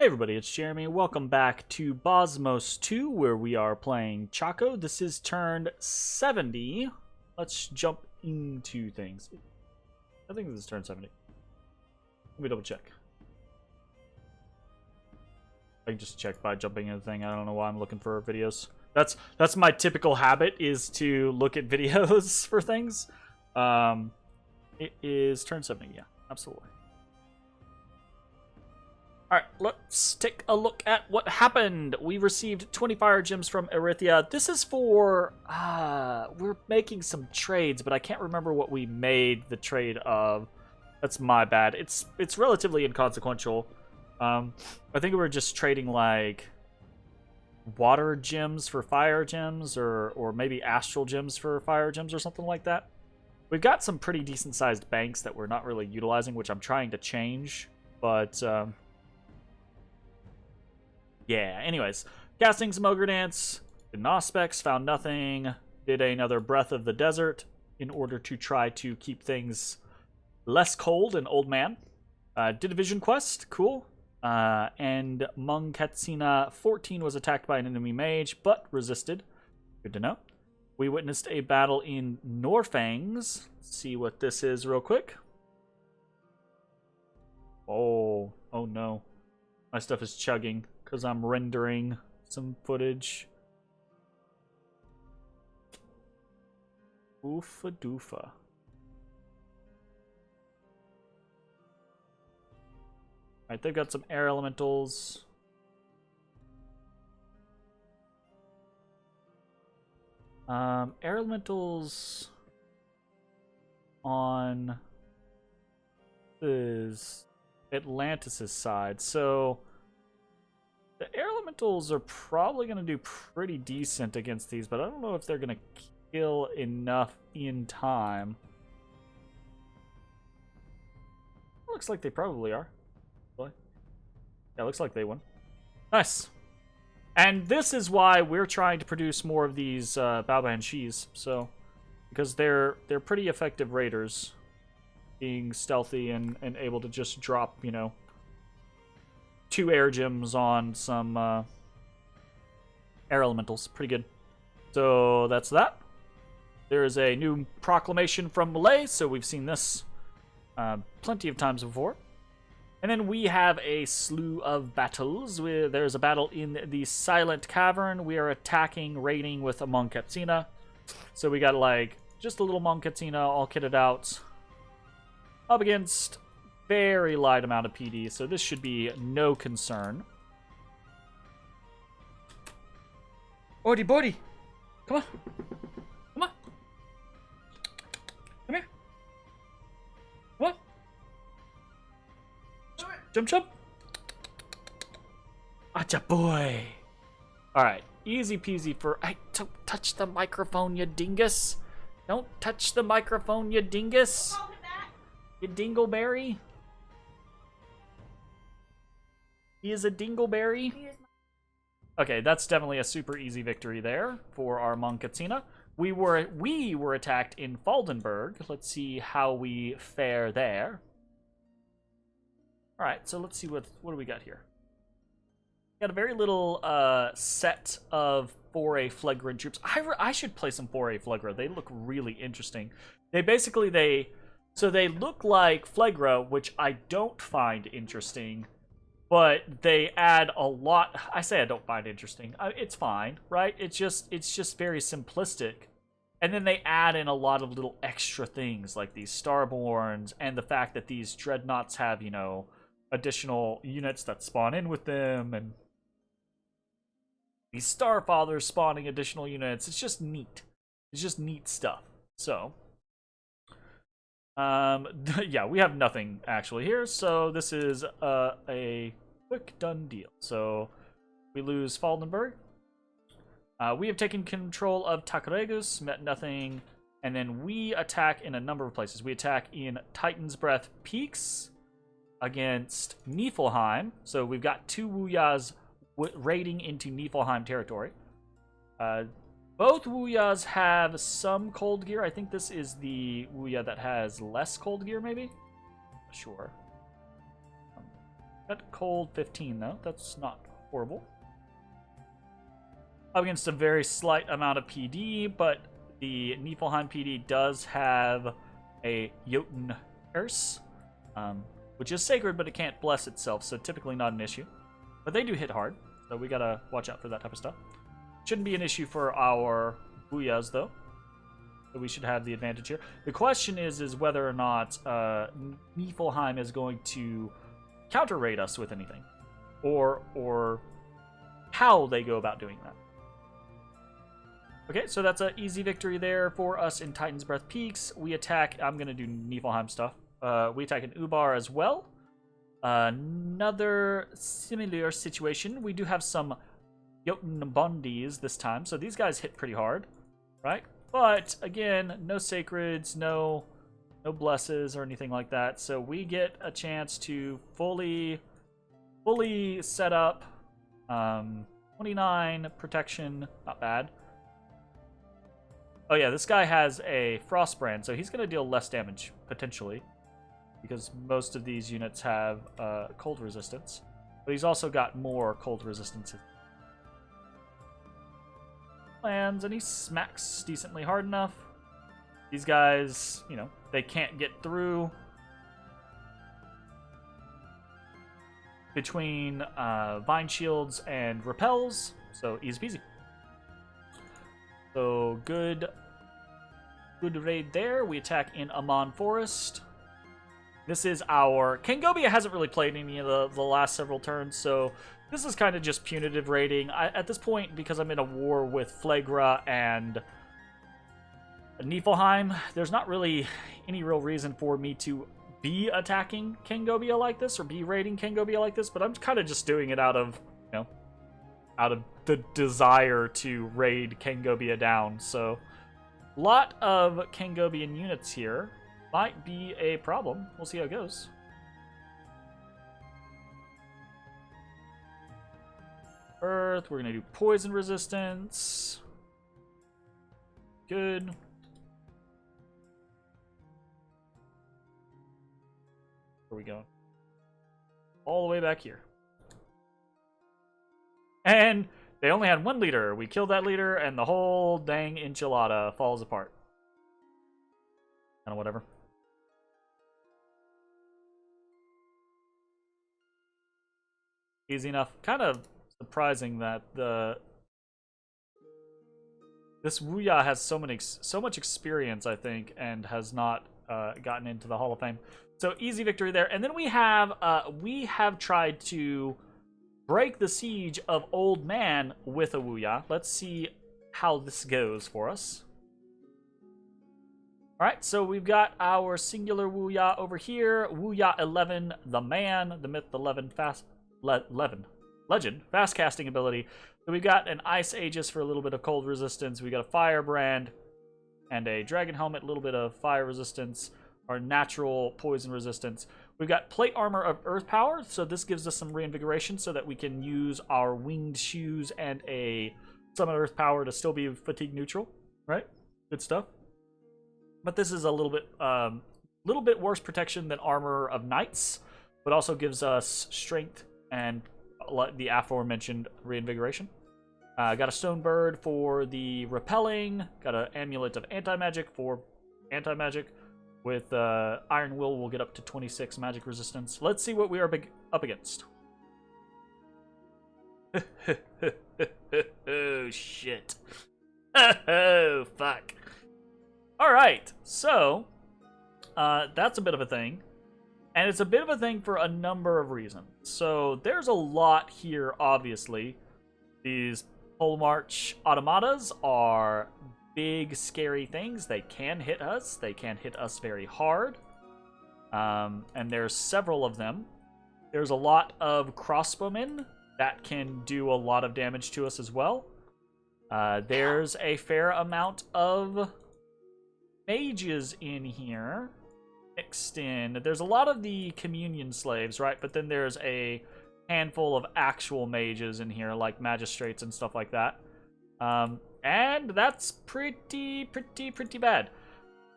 everybody, it's Jeremy. Welcome back to Bozmos2, where we are playing Chaco. This is turn 70. Let's jump into things. I think this is turn 70. Let me double check. I can just check by jumping into the thing. I don't know why I'm looking for videos. That's my typical habit, is to look at videos for things. It is turn 70, yeah, absolutely. Alright, let's take a look at what happened. We received 20 fire gems from Erythia. This is for... we're making some trades, but I can't remember what we made the trade of. That's my bad. It's relatively inconsequential. I think we were just trading, like, water gems for fire gems, or maybe astral gems for fire gems or something like that. We've got some pretty decent-sized banks that we're not really utilizing, which I'm trying to change, but... yeah, anyways. Casting some Ogre Dance, did an Auspex, found nothing, did another Breath of the Desert in order to try to keep things less cold and old man. Did a Vision Quest, cool. And Mma Atlantis 14 was attacked by an enemy mage, but resisted. Good to know. We witnessed a battle in Norfangs. Let's see what this is real quick. Oh no. My stuff is chugging because I'm rendering some footage. Oofa doofa. Alright, they've got some air elementals. Air elementals on is Atlantis' side, so the air elementals are probably going to do pretty decent against these, but I don't know if they're going to kill enough in time. Looks like they probably are. Yeah, looks like they won. Nice. And this is why we're trying to produce more of these Baobanshees, so because they're pretty effective raiders, being stealthy and able to just drop, you know, 2 air gems on some air elementals. Pretty good. So that's that. There is a new proclamation from Malay, so we've seen this plenty of times before. And then we have a slew of battles. There's a battle in the Silent Cavern. We are attacking, raiding with a Mma Atlantis. So we got, like, just a little Mma Atlantis all kitted out. Up against very light amount of PD, so this should be no concern. Odi Bodhi! Come on! Come on! Come here! Come on! Jump, jump! Acha boy! Alright, easy peasy for... Hey, don't touch the microphone, you dingus! Don't touch the microphone, you dingus! What's wrong with that? You dingleberry? He is a dingleberry. Okay, that's definitely a super easy victory there for our Mma Atlantis. We were attacked in Faldenberg. Let's see how we fare there. All right, so let's see what do we got here. Got a very little set of 4A Flagrant troops. I should play some 4A Flagra. They look really interesting. They look like Flagra, which I don't find interesting. But they add a lot. I say I don't find interesting. It's fine, right? It's just very simplistic. And then they add in a lot of little extra things, like these Starborns, and the fact that these Dreadnoughts have, you know, additional units that spawn in with them, and these Starfathers spawning additional units. It's just neat. It's just neat stuff. So, yeah, we have nothing actually here, so this is a quick done deal. So we lose Faldenberg. We have taken control of Takaregus, met nothing, and then we attack in a number of places. We attack in Titan's Breath Peaks against Niflheim. So we've got 2 Wuyas raiding into Niflheim territory. Both Wuyas have some cold gear. I think this is the Wuya that has less cold gear, maybe? Sure. Got cold 15 though. That's not horrible. Up against a very slight amount of PD, but the Niflheim PD does have a Jotun curse, which is sacred, but it can't bless itself, so typically not an issue. But they do hit hard, so we gotta watch out for that type of stuff. Shouldn't be an issue for our Booyahs, though. So we should have the advantage here. The question is whether or not Niflheim is going to counter-raid us with anything, or how they go about doing that. Okay, so that's an easy victory there for us in Titan's Breath Peaks. We attack, I'm going to do Niflheim stuff. We attack an Ubar as well. Another similar situation. We do have some Jotun Bondis this time, so these guys hit pretty hard, right? But, again, no Sacreds, no Blesses or anything like that, so we get a chance to fully set up 29 protection, not bad. Oh yeah, this guy has a Frostbrand, so he's going to deal less damage, potentially, because most of these units have cold resistance. But he's also got more cold resistance. Lands, and he smacks decently hard enough. These guys, you know, they can't get through between Vine Shields and Repels, so easy peasy. So good raid there. We attack in Amon Forest. This is our... Kangobia hasn't really played any of the last several turns, so this is kind of just punitive raiding. At this point, because I'm in a war with Flagra and Niflheim, there's not really any real reason for me to be attacking Kangobia like this, or be raiding Kangobia like this, but I'm kind of just doing it out of, you know, out of the desire to raid Kangobia down. So a lot of Kangobian units here might be a problem. We'll see how it goes. Earth, we're gonna do poison resistance. Good. Where are we going? All the way back here. And they only had one leader. We killed that leader, and the whole dang enchilada falls apart. Kind of whatever. Easy enough. Kind of surprising that this Wuya has so much experience, I think, and has not gotten into the Hall of Fame. So easy victory there. And then we have tried to break the siege of Old Man with a Wuya. Let's see how this goes for us. Alright, so we've got our singular Wuya over here. Wuya 11, the man, the myth 11, legend, fast casting ability. So we've got an Ice Aegis for a little bit of cold resistance. We got a Firebrand and a Dragon Helmet, a little bit of fire resistance, or natural poison resistance. We've got Plate Armor of Earth Power, so this gives us some reinvigoration so that we can use our Winged Shoes and a Summon Earth Power to still be fatigue neutral, right? Good stuff. But this is a little bit worse protection than Armor of Knights, but also gives us strength and the aforementioned reinvigoration. Got a Stone Bird for the repelling. Got an Amulet of Anti-Magic for anti-magic. With Iron Will, we'll get up to 26 magic resistance. Let's see what we are up against. Oh, shit. Oh, fuck. Alright, so that's a bit of a thing. And it's a bit of a thing for a number of reasons. So there's a lot here, obviously. These Pole March automatas are big, scary things. They can hit us. They can hit us very hard. And there's several of them. There's a lot of crossbowmen that can do a lot of damage to us as well. There's a fair amount of mages in here mixed in. There's a lot of the communion slaves, right? But then there's a handful of actual mages in here, like magistrates and stuff like that. And that's pretty bad.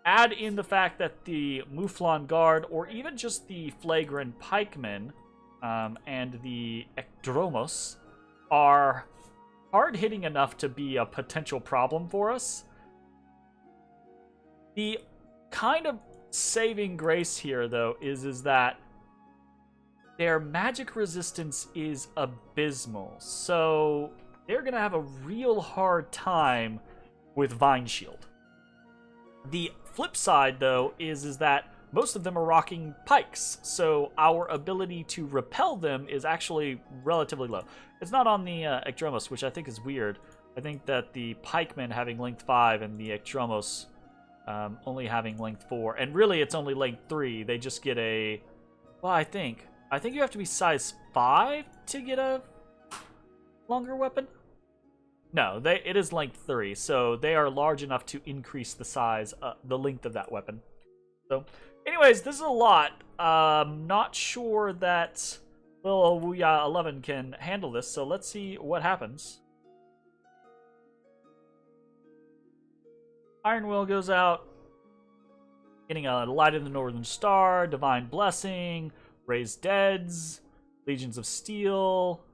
Add in the fact that the Mouflon Guard, or even just the Flagrant Pikemen, and the Ekdromos are hard-hitting enough to be a potential problem for us. The kind of saving grace here, though, is that their magic resistance is abysmal, so they're going to have a real hard time with Vine Shield. The flip side, though, is that most of them are rocking pikes, so our ability to repel them is actually relatively low. It's not on the Ekdromos, which I think is weird. I think that the pikemen having length 5 and the Ekdromos only having length 4, and really it's only length 3. They just get a... Well, I think you have to be size 5 to get a longer weapon? No, it is length 3, so they are large enough to increase the size, the length of that weapon. So, anyways, this is a lot. Not sure that little Wuya 11 can handle this, so let's see what happens. Iron Will goes out, getting a Light of the Northern Star, Divine Blessing, Raised Deads, Legions of Steel.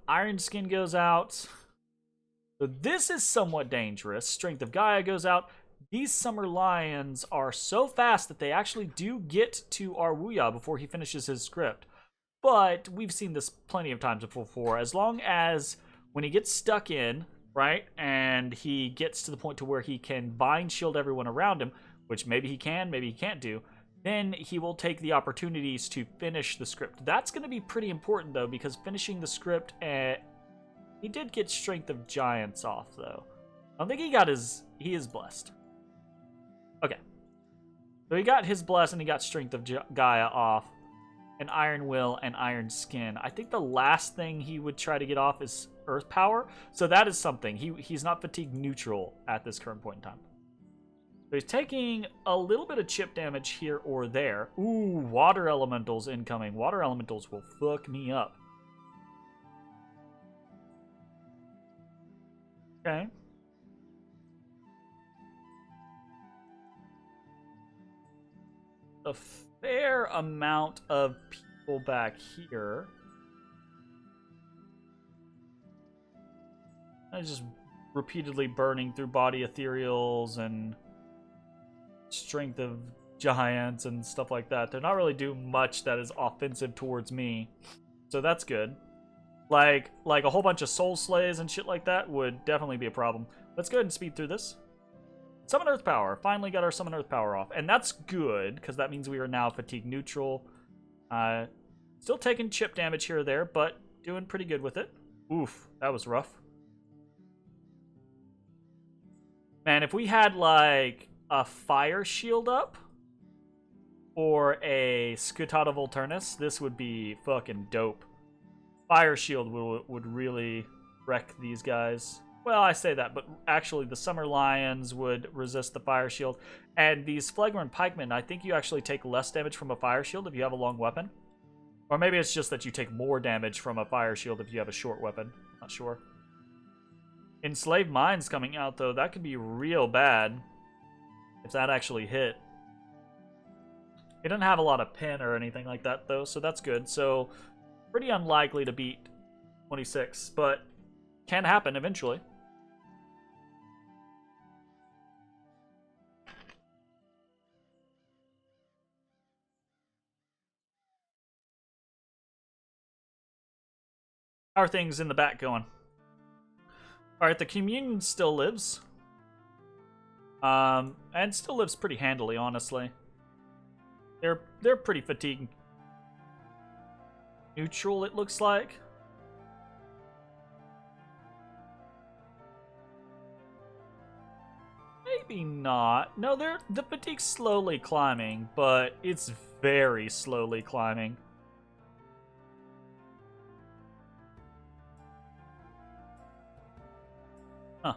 Iron Skin goes out. So this is somewhat dangerous. Strength of Gaia goes out. These Summer Lions are so fast that they actually do get to our Wuya before he finishes his script. But we've seen this plenty of times before. As long as when he gets stuck in, right, and he gets to the point to where he can bind shield everyone around him, which maybe he can, maybe he can't do, then he will take the opportunities to finish the script. That's going to be pretty important, though, because finishing the script, he did get Strength of Giants off, though. I don't think he got his... He is blessed. Okay. So he got his bless and he got Strength of Gaia off. And Iron Will and Iron Skin. I think the last thing he would try to get off is Earth Power. So that is something. He's not fatigue neutral at this current point in time. So he's taking a little bit of chip damage here or there. Ooh, Water Elementals incoming. Water Elementals will fuck me up. Okay. A fair amount of people back here. I'm just repeatedly burning through body ethereals and Strength of Giants and stuff like that. They're not really doing much that is offensive towards me, so that's good. Like a whole bunch of soul slays and shit like that would definitely be a problem. Let's go ahead and speed through this. Summon Earth Power. Finally got our Summon Earth Power off, and that's good because that means we are now fatigue neutral. Still taking chip damage here or there, but doing pretty good with it. Oof, that was rough. Man, if we had like a Fire Shield up or a Scutata Volturnus, this would be fucking dope. Fire Shield would really wreck these guys. Well, I say that, but actually the Summer Lions would resist the Fire Shield. And these Phlegma Pikemen, I think you actually take less damage from a Fire Shield if you have a long weapon. Or maybe it's just that you take more damage from a Fire Shield if you have a short weapon. Not sure. Enslaved Minds coming out, though. That could be real bad if that actually hit. He doesn't have a lot of pin or anything like that, though, so that's good. So, pretty unlikely to beat 26, but can happen eventually. How are things in the back going? Alright, the Communion still lives. And still lives pretty handily, honestly. They're pretty fatigue neutral, it looks like. Maybe not. No, the fatigue's slowly climbing, but it's very slowly climbing. Huh.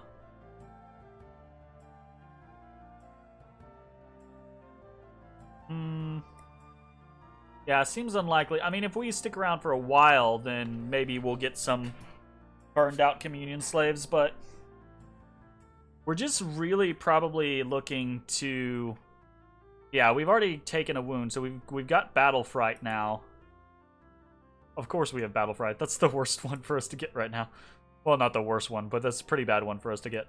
Yeah, seems unlikely. I mean, if we stick around for a while, then maybe we'll get some burned out Communion slaves, but we're just really probably looking to... Yeah, we've already taken a wound, so we've got Battle Fright now. Of course we have Battle Fright. That's the worst one for us to get right now. Well, not the worst one, but that's a pretty bad one for us to get.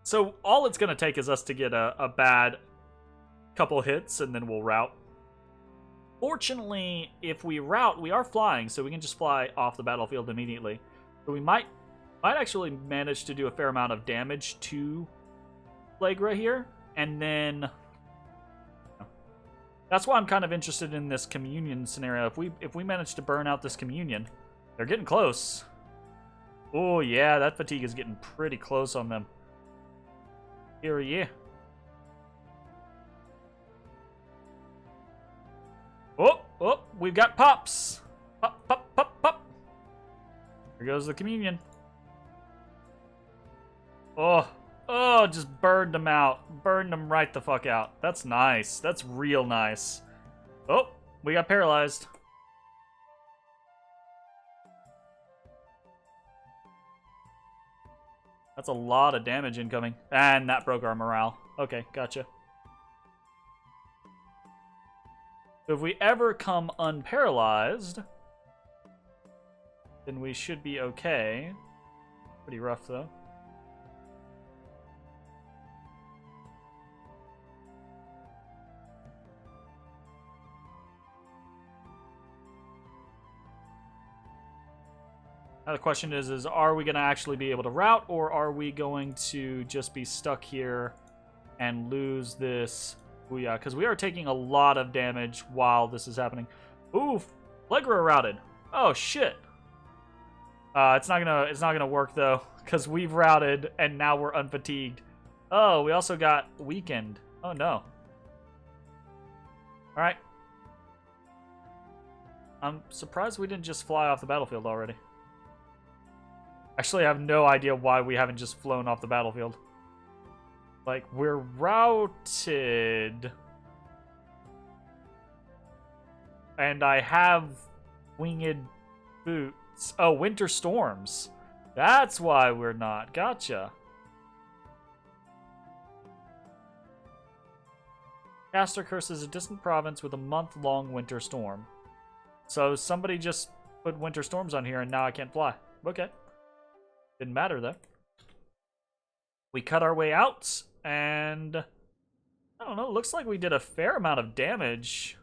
So all it's going to take is us to get a bad couple hits, and then we'll rout. Fortunately, if we rout, we are flying, so we can just fly off the battlefield immediately. So we might actually manage to do a fair amount of damage to Flagra here, and then that's why I'm kind of interested in this communion scenario. If we manage to burn out this communion, they're getting close. Oh yeah, that fatigue is getting pretty close on them. Here, yeah. Oh, we've got pops. Pop, pop, pop, pop. Here goes the communion. Oh, just burned them out. Burned them right the fuck out. That's nice. That's real nice. Oh, we got paralyzed. That's a lot of damage incoming. And that broke our morale. Okay, gotcha. So if we ever come unparalyzed, then we should be okay. Pretty rough, though. Now the question is are we going to actually be able to rout, or are we going to just be stuck here and lose this booyah? Because we are taking a lot of damage while this is happening. Ooh, Flagra routed. Oh shit. It's not gonna work though, because we've routed and now we're unfatigued. Oh, we also got weakened. Oh no. All right. I'm surprised we didn't just fly off the battlefield already. Actually, I have no idea why we haven't just flown off the battlefield. Like, we're routed. And I have winged boots. Oh, winter storms. That's why we're not. Gotcha. Caster curses a distant province with a month-long winter storm. So somebody just put winter storms on here and now I can't fly. Okay. Didn't matter, though. We cut our way out, and I don't know, looks like we did a fair amount of damage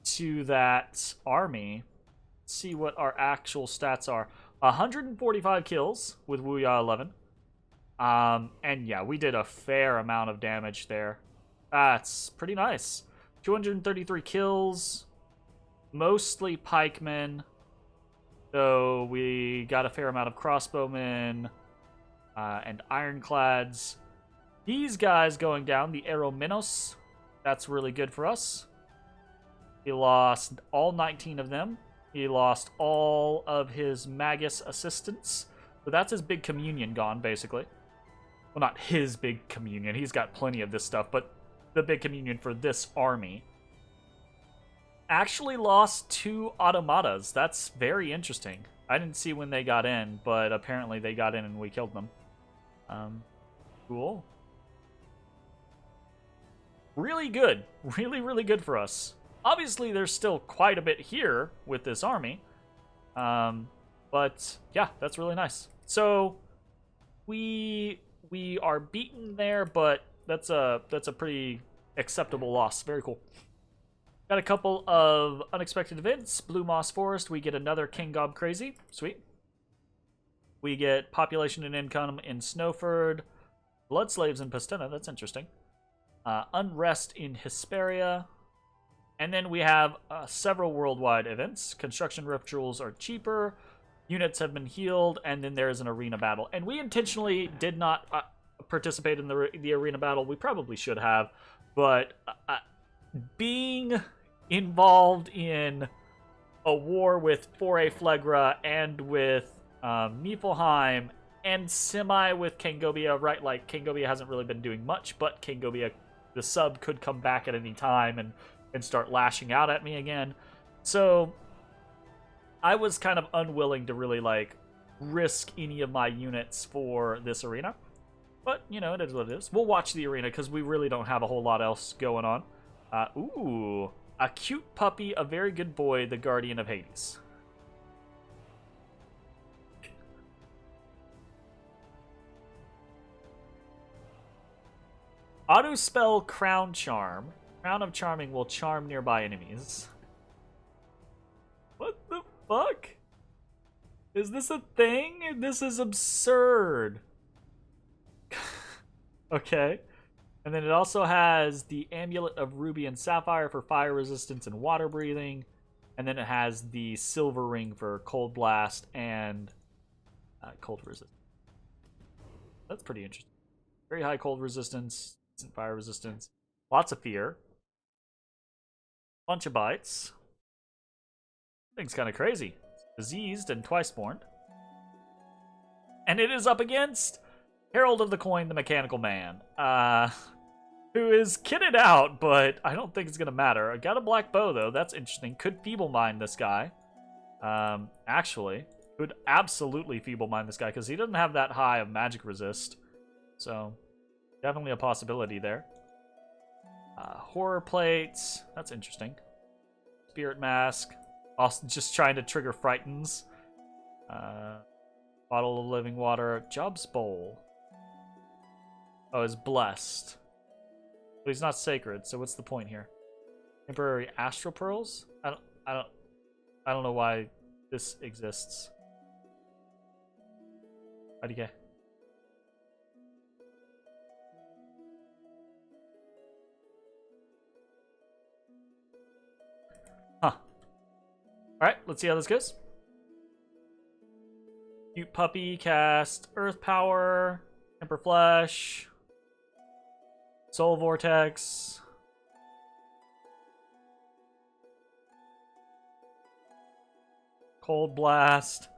to that army. Let's see what our actual stats are. 145 kills with Wuya 11. And yeah, we did a fair amount of damage there. That's pretty nice. 233 kills, mostly pikemen. So we got a fair amount of crossbowmen and ironclads. These guys going down, the Aerominos, that's really good for us. He lost all 19 of them. He lost all of his Magus assistants. So that's his big communion gone, basically. Well, not his big communion. He's got plenty of this stuff, but the big communion for this army. Actually lost 2 automatas. That's very interesting. I didn't see when they got in, but apparently they got in and we killed them. Cool. Really good. Really, really good for us. Obviously, there's still quite a bit here with this army. But yeah, that's really nice. So we are beaten there, but that's a pretty acceptable loss. Very cool. Got a couple of unexpected events. Blue Moss Forest, we get another King Gob Crazy. Sweet. We get population and income in Snowford. Blood Slaves in Pastena, that's interesting. Unrest in Hesperia. And then we have several worldwide events. Construction rituals are cheaper. Units have been healed. And then there is an arena battle. And we intentionally did not participate in the arena battle. We probably should have. But being involved in a war with Foray Flegra and with Niflheim and semi with Kangobia, right? Like, Kangobia hasn't really been doing much, but Kangobia, the sub, could come back at any time and start lashing out at me again. So I was kind of unwilling to really, like, risk any of my units for this arena. But, you know, it is what it is. We'll watch the arena because we really don't have a whole lot else going on. Ooh. A cute puppy, a very good boy, the guardian of Hades. Auto spell Crown Charm. Crown of Charming will charm nearby enemies. What the fuck? Is this a thing? This is absurd. Okay. And then it also has the Amulet of Ruby and Sapphire for fire resistance and water breathing. And then it has the Silver Ring for cold blast and cold resistance. That's pretty interesting. Very high cold resistance, decent fire resistance. Lots of fear. Bunch of bites. Thing's kind of crazy. Diseased and twice born. And it is up against Herald of the Coin, the Mechanical Man. Who is kitted out, but I don't think it's going to matter. I got a black bow, though. That's interesting. Could Feeble Mind this guy. Actually, could absolutely Feeble Mind this guy, because he doesn't have that high of magic resist. So, definitely a possibility there. Horror Plates. That's interesting. Spirit Mask. Also just trying to trigger Frightens. Bottle of Living Water. Job's Bowl. Oh, is Blessed. But he's not sacred, so what's the point here? Temporary Astral Pearls? I don't know why this exists. IDK. Huh. Alright, let's see how this goes. Cute Puppy, cast Earth Power, Temper Flesh, Soul Vortex. Cold Blast.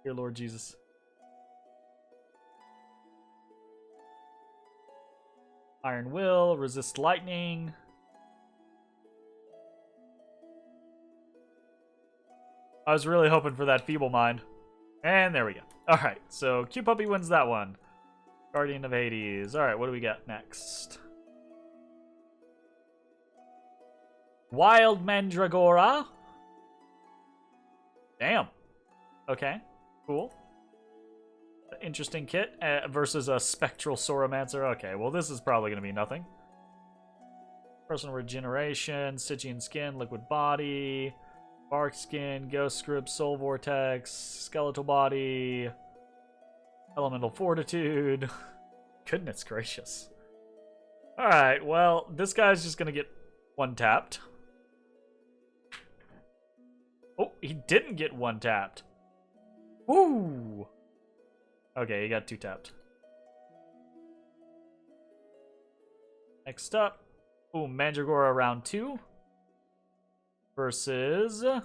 Dear Lord Jesus. Iron Will, Resist Lightning. I was really hoping for that Feeble Mind. And there we go. Alright, so Cute Puppy wins that one. Guardian of Hades. Alright, what do we got next? Wild Mandragora. Damn. Okay, cool. Interesting kit versus a Spectral Sauromancer. Okay, well this is probably going to be nothing. Personal Regeneration, Stygian Skin, Liquid Body, Bark Skin, Ghost Script, Soul Vortex, Skeletal Body, Elemental Fortitude. Goodness gracious. Alright, well, this guy's just going to get one tapped. Oh, he didn't get one tapped. Woo! Okay, he got two tapped. Next up, ooh, Mandragora round 2 versus an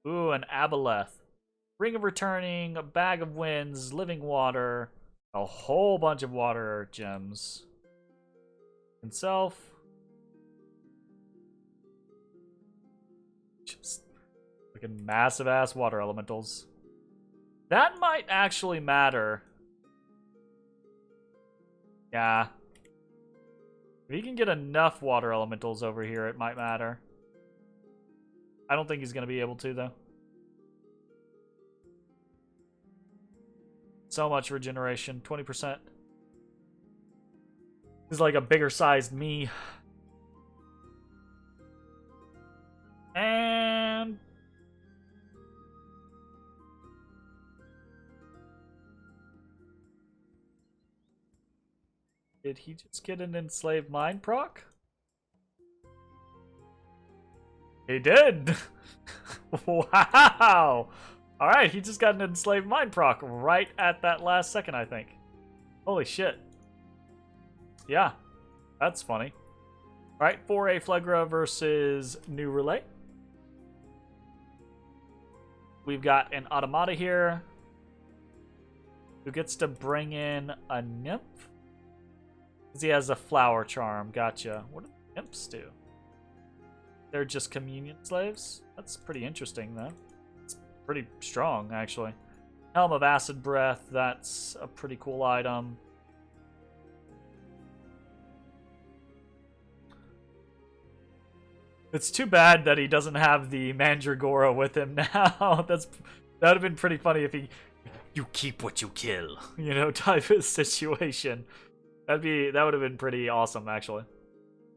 Aboleth. Ring of Returning, a Bag of Winds, Living Water, a whole bunch of water gems. Himself. Just fucking massive ass water elementals. That might actually matter. Yeah. If he can get enough water elementals over here, it might matter. I don't think he's going to be able to, though. So much regeneration. 20%. He's like a bigger sized me. And... did he just get an Enslaved Mind proc? He did! Wow! Alright, he just got an Enslaved Mind proc right at that last second, I think. Holy shit. Yeah, that's funny. Alright, 4A Phlegra versus New Relay. We've got an Automata here who gets to bring in a Nymph. He has a Flower Charm. Gotcha. What do the Nymphs do? They're just communion slaves? That's pretty interesting, though. It's pretty strong, actually. Helm of Acid Breath. That's a pretty cool item. It's too bad that he doesn't have the Mandragora with him now. That would have been pretty funny if he, you keep what you kill, you know, type of situation. That would have been pretty awesome, actually.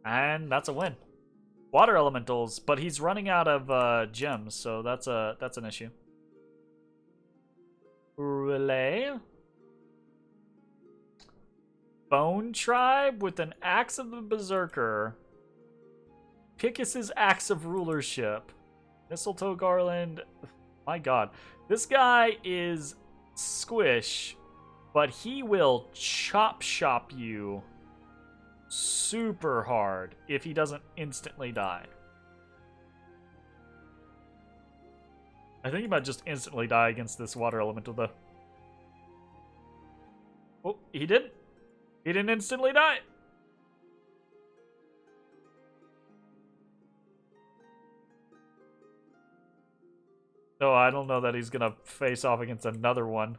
And that's a win. Water elementals, but he's running out of gems, so that's an issue. Relay. Bone Tribe with an Axe of the Berserker. Pickus's Axe of Rulership. Mistletoe Garland. My god. This guy is squish, but he will chop shop you super hard if he doesn't instantly die. I think he might just instantly die against this water elemental, though. Oh, he didn't. He didn't instantly die. No, I don't know that he's gonna face off against another one.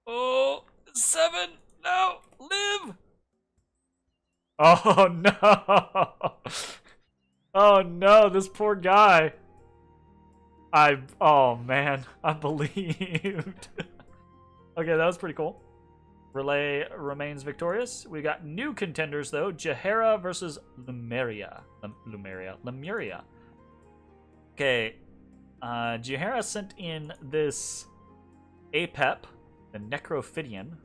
Oh, 7! No! Live! Oh, no! Oh, no, this poor guy. Oh, man. I believed. Okay, that was pretty cool. Relay remains victorious. We got new contenders, though. Jiahira versus Lemuria. Lemuria. Okay. Jiahira sent in this Apep, the Necrophidian.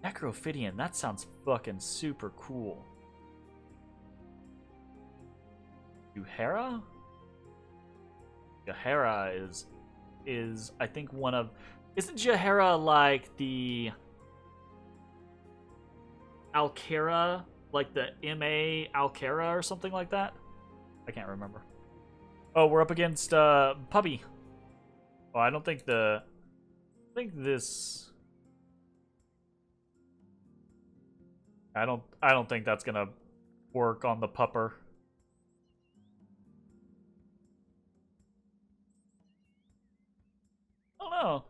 Necrophidian, that sounds fucking super cool. Jiahira? Jiahira is I think one of... Isn't Jiahira like the Alkera? Like the Mma Alkera or something like that? I can't remember. Oh, we're up against Puppy. Oh, I don't think the... I think this... I don't think that's gonna work on the pupper. I don't know.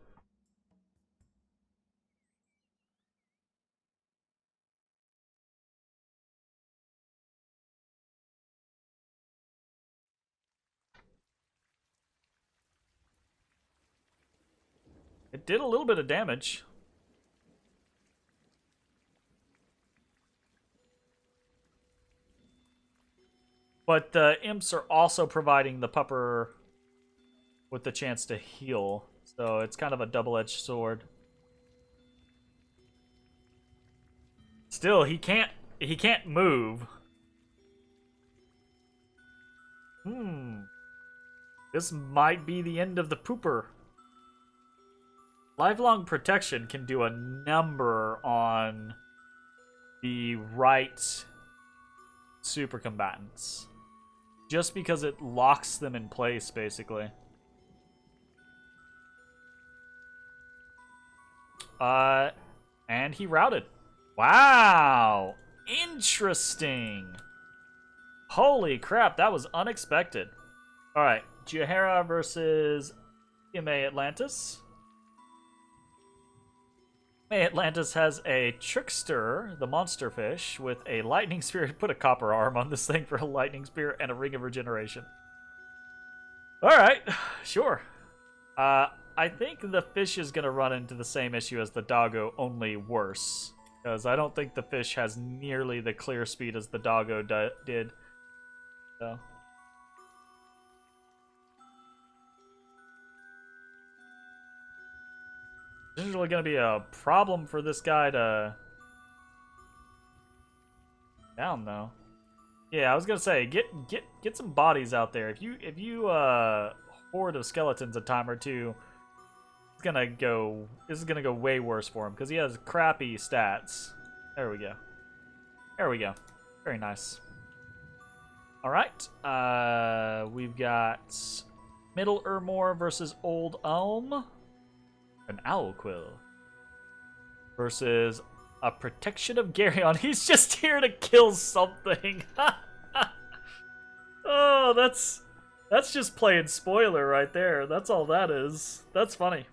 It did a little bit of damage. But the imps are also providing the pupper with the chance to heal. So it's kind of a double-edged sword. Still, he can't move. This might be the end of the pooper. Lifelong protection can do a number on the right super combatants. Just because it locks them in place, basically. And he routed. Wow! Interesting! Holy crap, that was unexpected. Alright, Jiahira versus Mma Atlantis. Mma Atlantis has a Trickster, the monster fish, with a lightning spear. Put a copper arm on this thing for a lightning spear and a ring of regeneration. Alright, sure. I think the fish is going to run into the same issue as the doggo, only worse. Because I don't think the fish has nearly the clear speed as the doggo did. So. This is really going to be a problem for this guy to down, though. Yeah, I was going to say, get some bodies out there. If you horde of skeletons a time or two, this is gonna go way worse for him because he has crappy stats. There we go. There we go. Very nice. All right. We've got Middle Ermor versus Old Elm. An Owl Quill versus a Protection of Garyon. He's just here to kill something. Oh, that's just playing spoiler right there. That's all that is. That's funny.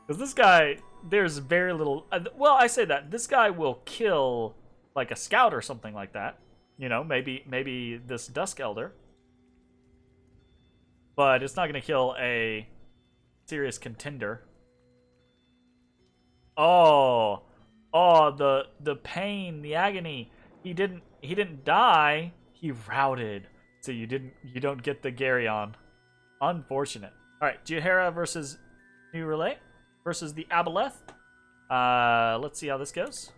Because this guy, there's very little... Well, I say that. This guy will kill, like, a scout or something like that. You know, maybe this Dusk Elder. But it's not going to kill a serious contender. Oh, the pain, the agony. He didn't die. He routed. So you don't get the Garyon. Unfortunate. All right, Jiahira versus New Relay versus the Aboleth. Let's see how this goes.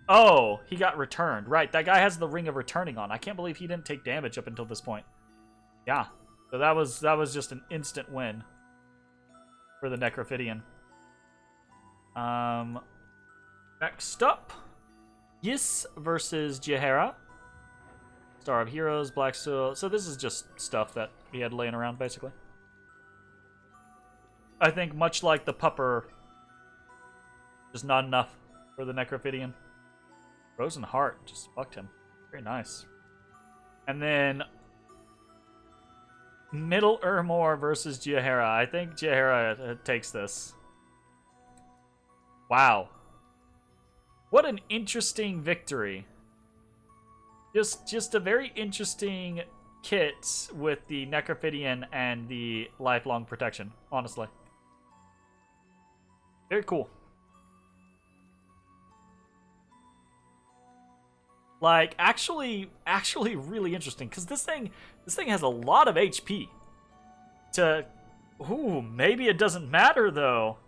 Oh, he got returned. Right, that guy has the Ring of Returning on. I can't believe he didn't take damage up until this point. Yeah, so that was just an instant win for the Necrophidian. Next up, Yis versus Jiahira. Star of Heroes, Black Soul. So this is just stuff that he had laying around, basically. I think much like the Pupper, just not enough for the Necrophidian. Frozen Heart just fucked him. Very nice. And then Middle Urmor versus Jiahira. I think Jiahira takes this. Wow. What an interesting victory. Just a very interesting kit with the Necrophidian and the Lifelong Protection, honestly. Very cool. Like, actually really interesting, because this thing has a lot of HP. Ooh, maybe it doesn't matter, though.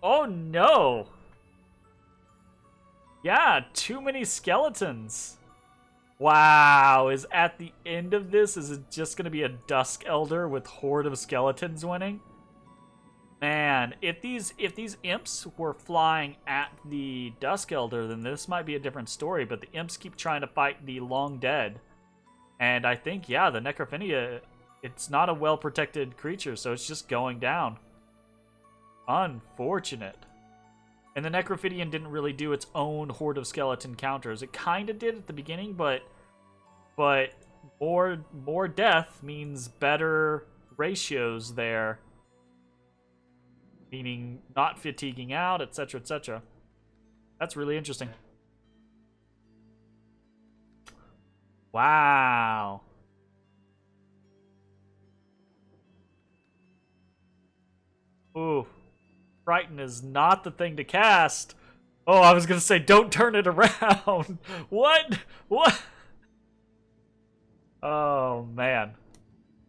Oh, no. Yeah, too many skeletons. Wow, is at the end of this, is it just going to be a Dusk Elder with Horde of Skeletons winning? Man, if these imps were flying at the Dusk Elder, then this might be a different story, but the imps keep trying to fight the Long Dead. And I think, yeah, the Necrophidia, it's not a well-protected creature, so it's just going down. Unfortunate. And the Necrophidian didn't really do its own Horde of Skeleton counters. It kind of did at the beginning, but more death means better ratios there. Meaning not fatiguing out, etc., etc. That's really interesting. Wow. Ooh. Frighten is not the thing to cast. Oh, I was going to say, don't turn it around. What? What? Oh, man.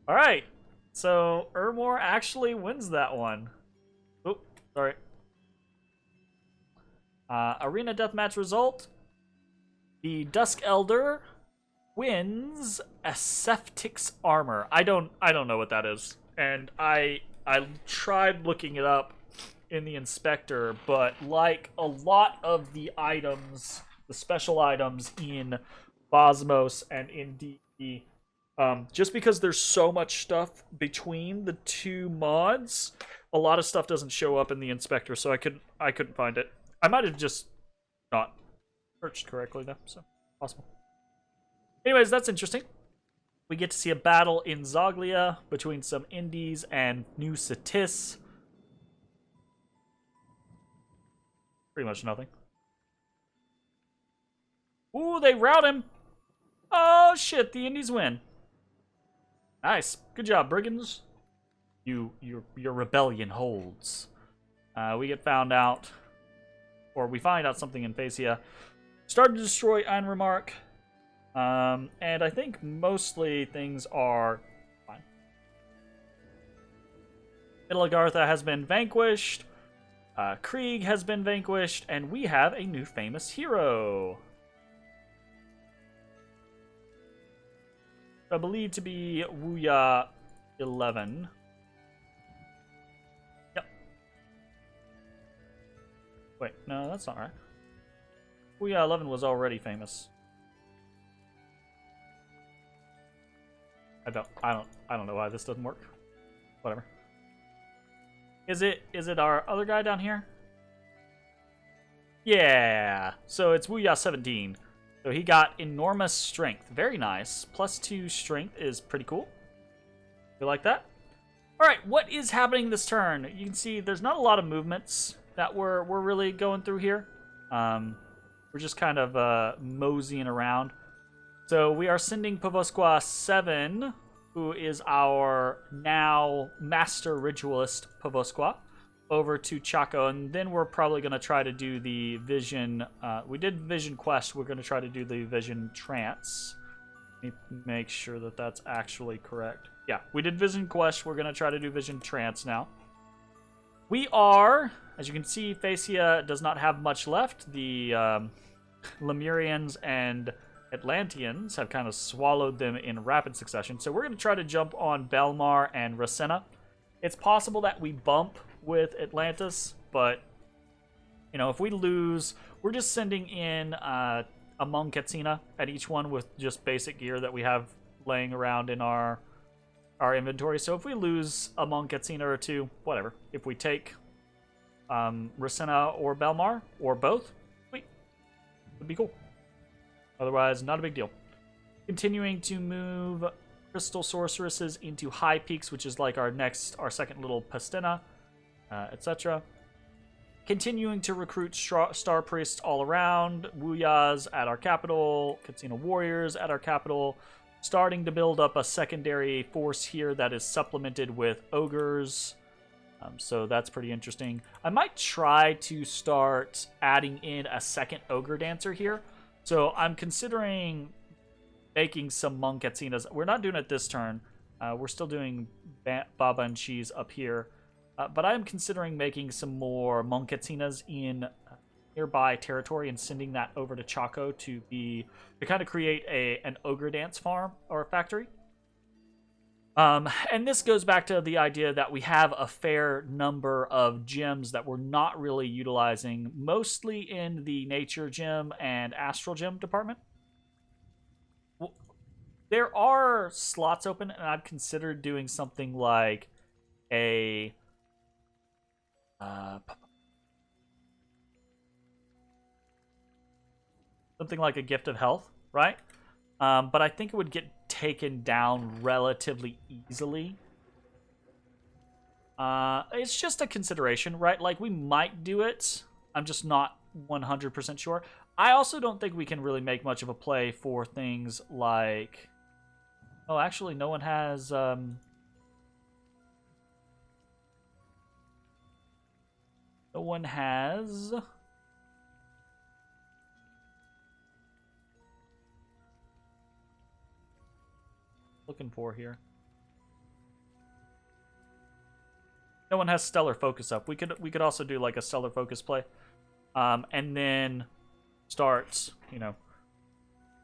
All right. So, Urmor actually wins that one. Oh, sorry. Arena deathmatch result. The Dusk Elder wins Ascetic's armor. I don't know what that is. And I tried looking it up in the inspector, but like a lot of the items, the special items in Bozmos and in D&D, just because there's so much stuff between the two mods, a lot of stuff doesn't show up in the inspector, so I couldn't find it. I might have just not searched correctly though, so possible. Anyways, that's interesting. We get to see a battle in Zoglia between some Indies and New Satis. Pretty much nothing. Ooh, they rout him. Oh shit, the Indies win. Nice. Good job, brigands. Your rebellion holds. We get found out, or we find out something in Phasia. Started to destroy Einremark. And I think mostly things are fine. Middle Agartha has been vanquished. Krieg has been vanquished, and we have a new famous hero. I believe to be Wuya 11. Yep. Wait, no, that's not right. Wuya 11 was already famous. I don't know why this doesn't work. Whatever. Is it our other guy down here? Yeah. So it's Wuya 17. So he got enormous strength. Very nice. +2 strength is pretty cool. You like that? All right, what is happening this turn? You can see there's not a lot of movements that we're really going through here. We're just kind of moseying around. So we are sending Bozmod2, who is our now master ritualist Bozmod2, over to Chaco, and then we're probably going to try to do the vision. We did vision quest. We're going to try to do the vision trance. Let me make sure that that's actually correct. Yeah, we did vision quest. We're going to try to do vision trance now. We are, as you can see, Phasia does not have much left. The Lemurians and Atlanteans have kind of swallowed them in rapid succession. So we're going to try to jump on Belmar and Rasenna. It's possible that we bump with Atlantis, but, you know, if we lose, we're just sending in a Mma Atlantis at each one with just basic gear that we have laying around in our inventory. So if we lose a Mma Atlantis or two, whatever. If we take Rasenna or Belmar, or both, sweet. Would be cool. Otherwise, not a big deal. Continuing to move Crystal Sorceresses into High Peaks, which is like our second little Pastina, etc. Continuing to recruit Star Priests all around, Wuyas at our capital, Katsina Warriors at our capital, starting to build up a secondary force here that is supplemented with Ogres. So that's pretty interesting. I might try to start adding in a second Ogre Dancer here. So I'm considering making some Mma Atlantis. We're not doing it this turn. We're still doing Baba and Cheese up here. But I'm considering making some more Mma Atlantis in nearby territory and sending that over to Chaco to kind of create an Ogre Dance farm or a factory. And this goes back to the idea that we have a fair number of gems that we're not really utilizing, mostly in the Nature Gem and Astral Gem department. There are slots open, and I've considered doing something like a Gift of Health, right? But I think it would get taken down relatively easily. It's just a consideration, right? Like, we might do it. I'm just not 100% sure. I also don't think we can really make much of a play for things like... Oh, actually, no one has... No one has... Looking for here. No one has Stellar Focus up. We could also do like a Stellar Focus play, and then start, you know,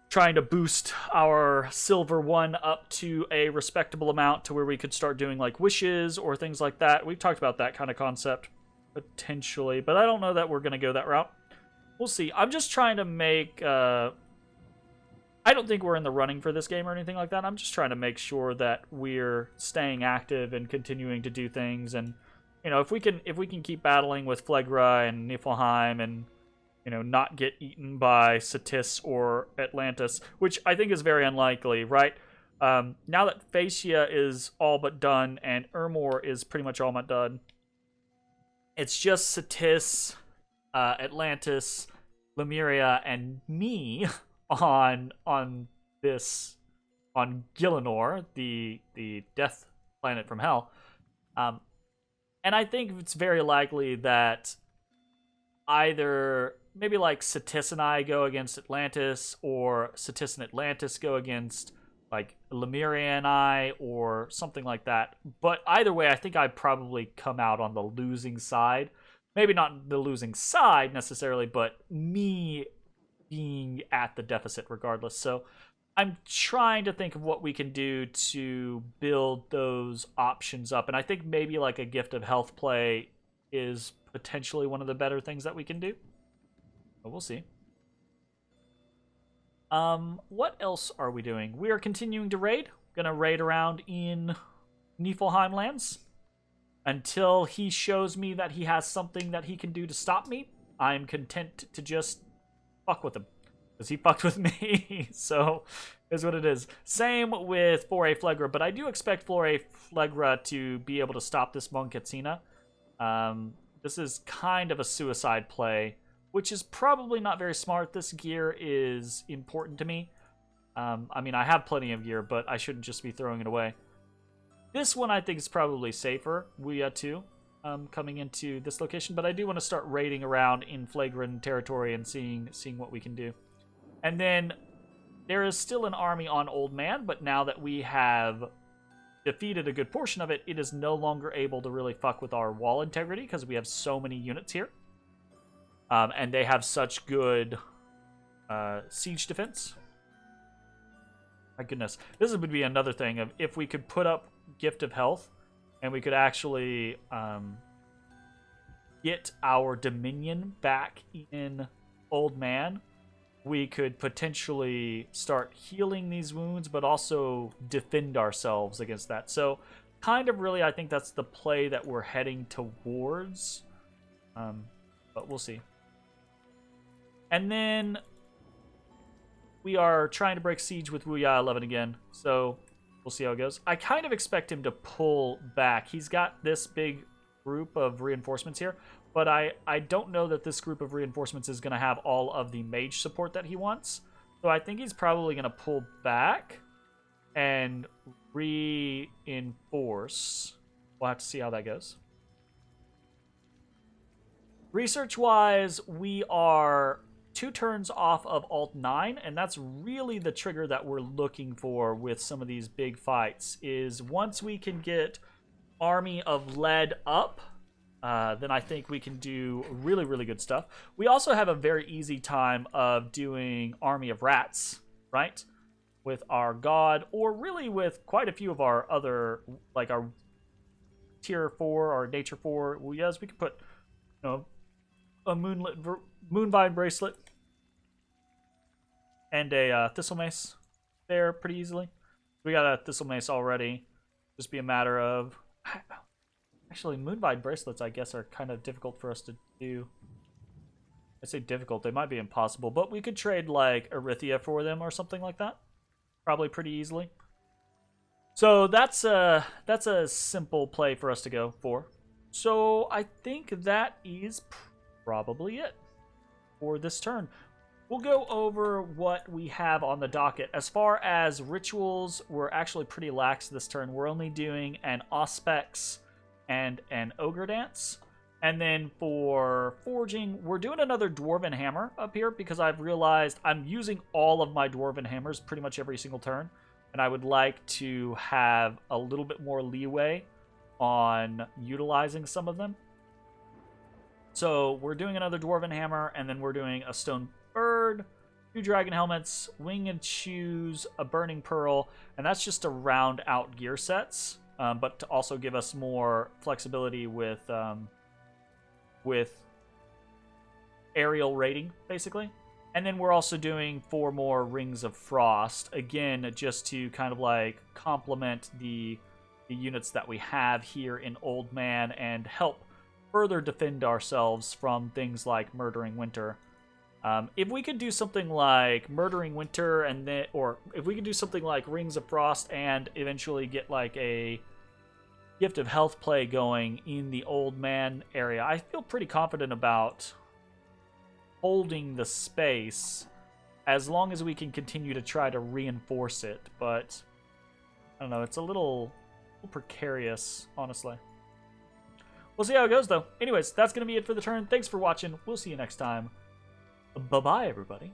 trying to boost our Silver 1 up to a respectable amount to where we could start doing like wishes or things like that. We've talked about that kind of concept potentially, but I don't know that we're going to go that route. We'll see. I'm just trying to make... I don't think we're in the running for this game or anything like that. I'm just trying to make sure that we're staying active and continuing to do things. And, you know, if we can keep battling with Phlegra and Niflheim and, you know, not get eaten by Cetis or Atlantis, which I think is very unlikely, right? Now that Phasia is all but done and Ermor is pretty much all but done, it's just Cetis, Atlantis, Lemuria, and me on Gielinor, the death planet from hell. And I think it's very likely that either maybe like Cetis and I go against Atlantis, or Cetis and Atlantis go against like Lemuria and I, or something like that. But either way, I think I'd probably come out on the losing side. Maybe not the losing side necessarily, but me being at the deficit regardless. So I'm trying to think of what we can do to build those options up. And I think maybe like a Gift of Health play is potentially one of the better things that we can do. But we'll see. What else are we doing? We are continuing to raid. Gonna raid around in Niflheim lands until he shows me that he has something that he can do to stop me. I'm content to just fuck with him. because he fucked with me. So is what it is. Same with Foray Flegra, but I do expect Foray Flegra to be able to stop this Mma Atlantis. This is kind of a suicide play, which is probably not very smart. This gear is important to me. I mean, I have plenty of gear, but I shouldn't just be throwing it away. This one I think is probably safer, Wuya 2, coming into this location, but I do want to start raiding around in Flagrant territory and seeing what we can do. And then there is still an army on Old Man, but now that we have defeated a good portion of it, it is no longer able to really fuck with our wall integrity because we have so many units here. And they have such good siege defense. My goodness. This would be another thing of if we could put up Gift of Health and we could actually get our Dominion back in Old Man, we could potentially start healing these wounds, but also defend ourselves against that. So kind of really, I think that's the play that we're heading towards. But we'll see. And then we are trying to break siege with Wuya 11 again. So we'll see how it goes. I kind of expect him to pull back. He's got this big group of reinforcements here, but I don't know that this group of reinforcements is going to have all of the mage support that he wants. So I think he's probably going to pull back and reinforce. We'll have to see how that goes. Research-wise, we are 2 turns off of Alt 9, and that's really the trigger that we're looking for with some of these big fights, is once we can get Army of Lead up, then I think we can do really, really good stuff. We also have a very easy time of doing Army of Rats, right? With our God, or really with quite a few of our other, like our Tier 4, our Nature 4. Well, yes, we could put, you know, a Moonvine Bracelet and a Thistle Mace there pretty easily. We got a Thistle Mace already. Just be a matter of... Actually, Moonvine Bracelets, I guess, are kind of difficult for us to do. I say difficult, they might be impossible, but we could trade, like, Erythia for them or something like that. Probably pretty easily. So that's a simple play for us to go for. So I think that is probably it for this turn. We'll go over what we have on the docket. As far as rituals, we're actually pretty lax this turn. We're only doing an Auspex and an Ogre Dance. And then for forging, we're doing another Dwarven Hammer up here because I've realized I'm using all of my Dwarven Hammers pretty much every single turn. And I would like to have a little bit more leeway on utilizing some of them. So we're doing another Dwarven Hammer, and then we're doing a Stone Bird, 2 Dragon Helmets, Winged Shoes, a Burning Pearl, and that's just to round out gear sets, but to also give us more flexibility with aerial raiding, basically. And then we're also doing 4 more Rings of Frost, again, just to kind of like complement the units that we have here in Old Man and help further defend ourselves from things like Murdering Winter. If we could do something like Murdering Winter, and then, or if we could do something like Rings of Frost and eventually get like a Gift of Health play going in the Old Man area, I feel pretty confident about holding the space as long as we can continue to try to reinforce it. But I don't know, it's a little precarious, honestly. We'll see how it goes, though. Anyways, that's going to be it for the turn. Thanks for watching. We'll see you next time. Bye-bye, everybody.